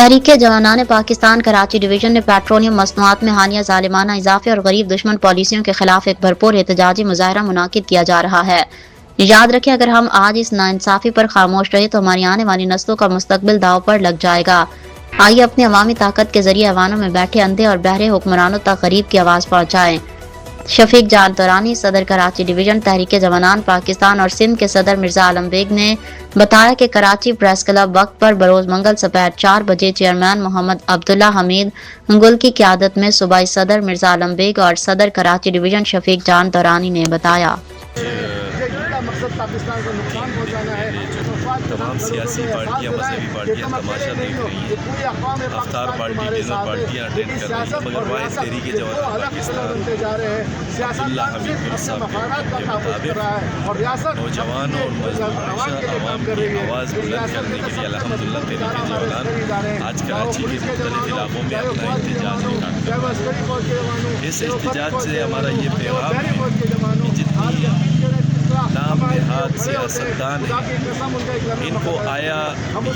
तहरीक जवानान Pakistan Karachi division ने petroleum मसनूआत में हालिया जालिमाना इजाफे और गरीब दुश्मन पॉलिसियों के खिलाफ एक भरपूर एहतजाजी मुजाहरा मुनाकिद किया जा रहा है। याद रखें, अगर हम आज इस नाइंसाफी पर खामोश रहे तो हमारी आने वाली नस्लों का मुस्तकबिल दाव पर लग जाएगा। आइए अपनी अवामी ताकत के जरिए अवानों में बैठे अंधे और बहरे हुक्मरानों तक गरीब की आवाज़ पहुँचाएँ। शफीक जान तौरानी, सदर कराची डिवीजन तहरीक जवानान पाकिस्तान और सिंध के सदर मिर्जा आलम बेग ने बताया कि कराची प्रेस क्लब वक्त पर बरोज मंगल दोपहर 4 बजे चेयरमैन मोहम्मद अब्दुल्ला हमीद गुल की क़यादत में सूबाई सदर मिर्जा आलम बेग और सदर कराची डिवीजन शफीक जान तौरानी ने बताया। पाकिस्तान को नुकसान पहुंचाना है। तमाम सियासी पार्टियाँ, मजहबी पार्टियाँ तमाशा देख रही हैं। अफ्तार पार्टी, डिनर पार्टियाँ अटेंड कर रही हैं, मगर वाहिद तहरीक जवानान पाकिस्तान अब्दुल्ला हमीद गुल साहब के मुताबिक नौजवानों और मजदूर आवाम की आवाज़ बुलंद करने के लिए अल्हम्दुलिल्लाह तहरीक जवानान आज कराची के मुख्तलिफ इलाकों में अपना एहतजाज निकाल। इस एहतजाज से हमारा ये पैगाम है कि जितनी नाम देहात सियासतदान हैं, इनको आया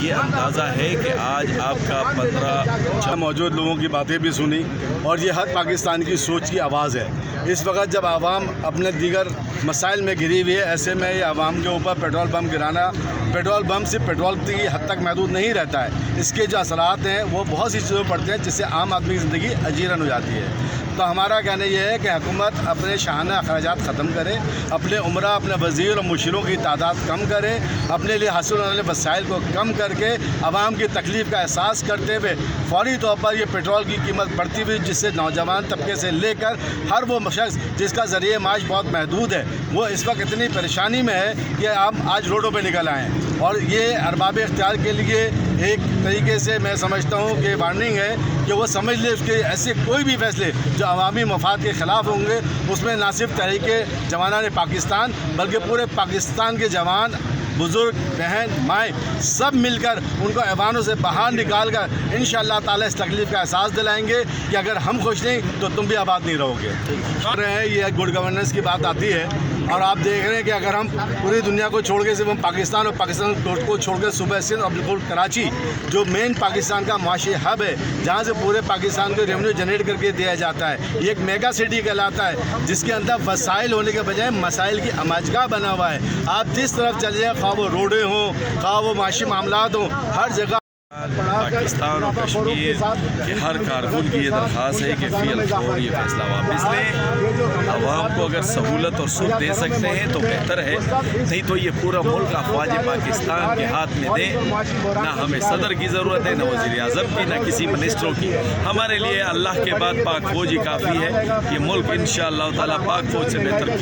ये अंदाज़ा है कि आज आपका 15 मौजूद लोगों की बातें भी सुनी और ये हर पाकिस्तान की सोच की आवाज़ है। इस वक्त जब आवाम अपने दीगर मसाइल में घिरी हुई है, ऐसे में ये आवाम के ऊपर पेट्रोल बम गिराना, पेट्रोल बम सिर्फ पेट्रोल की हद तक महदूद नहीं रहता है, इसके जो असरात हैं वो बहुत सी चीज़ों पड़ते हैं जिससे आम आदमी की ज़िंदगी अजीरन हो जाती है। तो हमारा कहना यह है कि हुकूमत अपने शाहाना अखराजात ख़त्म करे, अपने उमरा, अपने वज़ीर और मुशीरों की तादाद कम करे, अपने लिए हासिल होने वाले वसाइल को कम करके आवाम की तकलीफ़ का एहसास करते हुए फौरी तौर पर ये पेट्रोल की कीमत बढ़ती हुई, जिससे नौजवान तबके से लेकर हर वो शख्स जिसका ज़रिए माश बहुत महदूद है, वो इस वक्त इतनी परेशानी में है कि आप आज रोडों पर निकल आएँ। और ये अरबाब इख्तियार के लिए एक तरीके से मैं समझता हूँ कि वार्निंग है कि वो समझ ले उसके ऐसे कोई भी फैसले जो अवामी मफाद के ख़िलाफ़ होंगे उसमें ना सिर्फ तहरीक जवानान पाकिस्तान बल्कि पूरे पाकिस्तान के जवान, बुज़ुर्ग, बहन, माएँ सब मिलकर उनको ऐवानों से बाहर निकाल कर इंशाअल्लाह ताला इस तकलीफ़ का एहसास दिलाएंगे कि अगर हम खुश नहीं तो तुम भी आबाद नहीं रहोगे। कर रहे हैं ये गुड गवर्नेंस की बात आती है और आप देख रहे हैं कि अगर हम पूरी दुनिया को छोड़ के सिर्फ हम पाकिस्तान और पाकिस्तान को छोड़ कर सूबा सिंध और बिल्कुल कराची जो मेन पाकिस्तान का माशी हब है, जहाँ से पूरे पाकिस्तान को रेवेन्यू जनरेट करके दिया जाता है, ये एक मेगा सिटी कहलाता है जिसके अंदर वसाइल होने के बजाय मसाइल की अमाजगाह बना हुआ है। आप जिस तरफ चले जाए, खा वो रोडें हों, खा वो माशी मामलात हों, हर जगह पाकिस्तान और कश्मीर के हर कारकुन की ये दरख्वास्त है कि फ़िल फौर ये फैसला वापस लें। आवाम को अगर सहूलत और सुख दे सकते हैं तो बेहतर है, नहीं तो ये पूरा मुल्क अफवाज पाकिस्तान के हाथ में दें। ना हमें सदर की ज़रूरत है, ना वज़ीर आज़म की, ना किसी मिनिस्टरों की। हमारे लिए अल्लाह के बाद पाक फौज ही काफ़ी है। ये मुल्क इंशाअल्लाह ताला पाक फौज से बेहतर